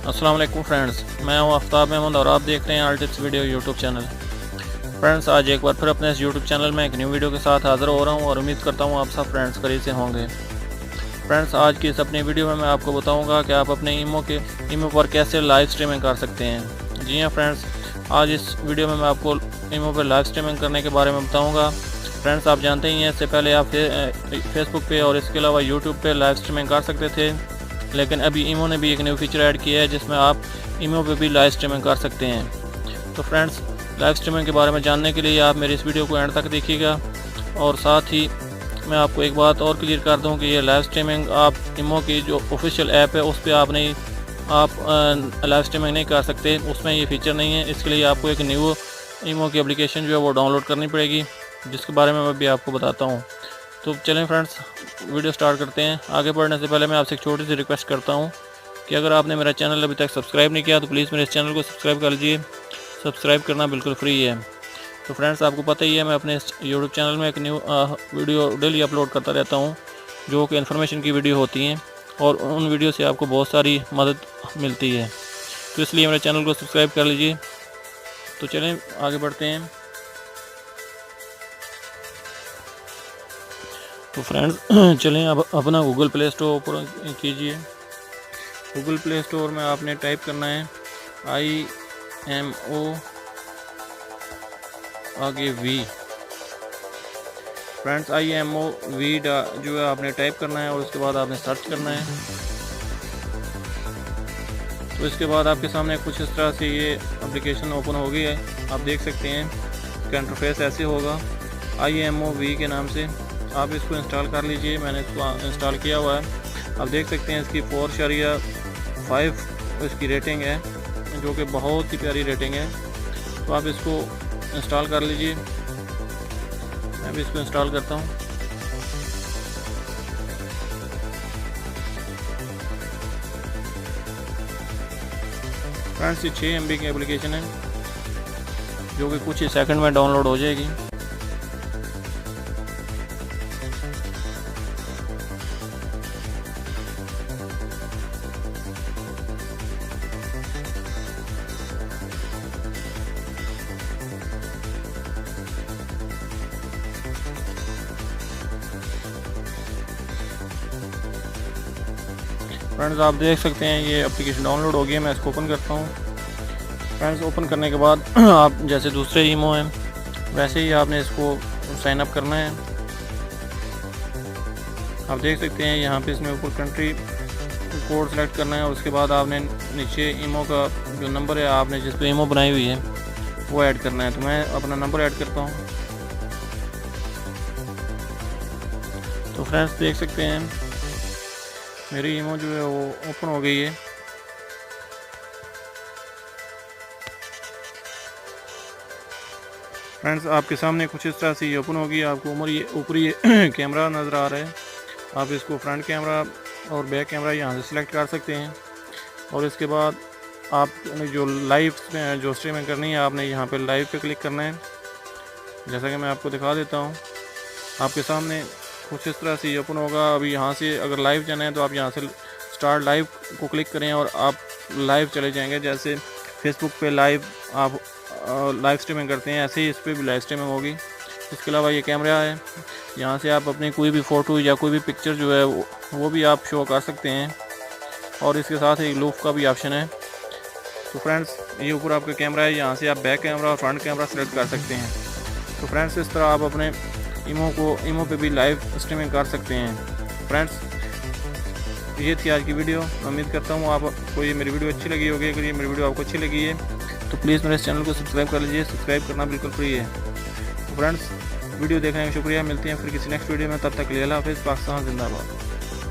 अस्सलाम वालेकुम फ्रेंड्स, मैं हूं आफ्ताब अहमद और आप देख रहे हैं all tips video YouTube channel. Friends, आज एक बार फिर अपने इस यूट्यूब चैनल में एक न्यू वीडियो के साथ हाज़िर हो रहा हूं और उम्मीद करता हूं आप सब फ्रेंड्स करीब से होंगे। फ्रेंड्स, आज की इस अपनी वीडियो में मैं आपको बताऊंगा कि आप अपने ईमो पर कैसे लाइव स्ट्रीमिंग कर सकते हैं। जी हाँ फ्रेंड्स, आज इस वीडियो में मैं आपको ईमो पर लाइव स्ट्रीमिंग करने के बारे में बताऊँगा। फ्रेंड्स, आप जानते ही हैं इससे पहले आप फेसबुक पे और इसके अलावा यूट्यूब पे लाइव स्ट्रीमिंग कर सकते थे, लेकिन अभी ईमो ने भी एक न्यू फीचर ऐड किया है जिसमें आप ईमो पे भी लाइव स्ट्रीमिंग कर सकते हैं। तो फ्रेंड्स, लाइव स्ट्रीमिंग के बारे में जानने के लिए आप मेरी इस वीडियो को एंड तक देखिएगा। और साथ ही मैं आपको एक बात और क्लियर कर दूं कि ये लाइव स्ट्रीमिंग आप ईमो की जो ऑफिशियल ऐप है उस पर आप लाइव स्ट्रीमिंग नहीं कर सकते, उसमें ये फीचर नहीं है। इसके लिए आपको एक न्यू ईमो की एप्लीकेशन जो है वो डाउनलोड करनी पड़ेगी, जिसके बारे में मैं भी आपको बताता हूँ। तो चलें फ्रेंड्स, वीडियो स्टार्ट करते हैं। आगे बढ़ने से पहले मैं आपसे एक छोटी सी रिक्वेस्ट करता हूं कि अगर आपने मेरा चैनल अभी तक सब्सक्राइब नहीं किया तो प्लीज़ मेरे इस चैनल को सब्सक्राइब कर लीजिए। सब्सक्राइब करना बिल्कुल फ्री है। तो फ्रेंड्स, आपको पता ही है मैं अपने यूट्यूब चैनल में एक न्यू वीडियो डेली अपलोड करता रहता हूं, जो कि इन्फॉर्मेशन की वीडियो होती हैं और उन वीडियो से आपको बहुत सारी मदद मिलती है। तो इसलिए मेरे चैनल को सब्सक्राइब कर लीजिए। तो चलें आगे बढ़ते हैं। तो फ्रेंड्स चलें अब अपना गूगल प्ले स्टोर ओपन कीजिए। गूगल प्ले स्टोर में आपने टाइप करना है IMO आगे V। फ्रेंड्स, IMO V जो है आपने टाइप करना है और उसके बाद आपने सर्च करना है। तो इसके बाद आपके सामने कुछ इस तरह से ये एप्लीकेशन ओपन हो गई है। आप देख सकते हैं इसका इंटरफेस ऐसे होगा, IMO V के नाम से। आप इसको इंस्टॉल कर लीजिए। मैंने इसको इंस्टॉल किया हुआ है। आप देख सकते हैं इसकी 4.5 इसकी रेटिंग है, जो कि बहुत ही प्यारी रेटिंग है। तो आप इसको इंस्टॉल कर लीजिए। मैं भी इसको इंस्टॉल करता हूँ। फ्रेंड्स, ये 6 MB की एप्लीकेशन है जो कि कुछ ही सेकंड में डाउनलोड हो जाएगी। फ्रेंड्स, आप देख सकते हैं ये एप्लीकेशन डाउनलोड हो गई है। मैं इसको ओपन करता हूँ। फ्रेंड्स, ओपन करने के बाद आप जैसे दूसरे ईमो हैं वैसे ही आपने इसको साइन अप करना है। आप देख सकते हैं यहाँ पे इसमें ऊपर कंट्री कोड सेलेक्ट करना है और उसके बाद आपने नीचे ईमो का जो नंबर है आपने जिस पे ईमो बनाई हुई है वो ऐड करना है। तो मैं अपना नंबर ऐड करता हूँ। तो फ्रेंड्स, देख सकते हैं मेरी ईमो जो है वो ओपन हो गई है। फ्रेंड्स, आपके सामने कुछ इस तरह से ये ओपन होगी। आपको ऊपर ये कैमरा नज़र आ रहा है। आप इसको फ्रंट कैमरा और बैक कैमरा यहाँ से सिलेक्ट कर सकते हैं और इसके बाद आपने जो लाइव जो स्ट्रीमिंग करनी है आपने यहाँ पे लाइव पे क्लिक करना है। जैसा कि मैं आपको दिखा देता हूँ, आपके सामने कुछ इस तरह से ये ओपन होगा। अभी यहाँ से अगर लाइव जाना है तो आप यहाँ से स्टार्ट लाइव को क्लिक करें और आप लाइव चले जाएंगे। जैसे फेसबुक पे लाइव आप लाइव स्ट्रीमिंग करते हैं, ऐसे ही इस पर भी लाइव स्ट्रीमिंग होगी। इसके अलावा ये कैमरा है, यहाँ से आप अपनी कोई भी फ़ोटो या कोई भी पिक्चर जो है वो भी आप शो कर सकते हैं और इसके साथ एक लूप का भी ऑप्शन है। तो फ्रेंड्स, ये ऊपर आपका कैमरा है, यहाँ से आप बैक कैमरा और फ्रंट कैमरा सेलेक्ट कर सकते हैं। तो फ्रेंड्स, इस तरह आप अपने ईमो पे भी लाइव स्ट्रीमिंग कर सकते हैं। फ्रेंड्स, ये थी आज की वीडियो। मैं उम्मीद करता हूँ आपको ये मेरी वीडियो अच्छी लगी होगी। अगर ये मेरी वीडियो आपको अच्छी लगी है तो प्लीज़ मेरे इस चैनल को सब्सक्राइब कर लीजिए। सब्सक्राइब करना बिल्कुल फ्री है। तो फ्रेंड्स, वीडियो देखने का शुक्रिया। मिलते हैं फिर किसी नेक्स्ट वीडियो में। तब तक के लिए अल्लाह हाफ़िज़। पाकिस्तान जिंदाबाद।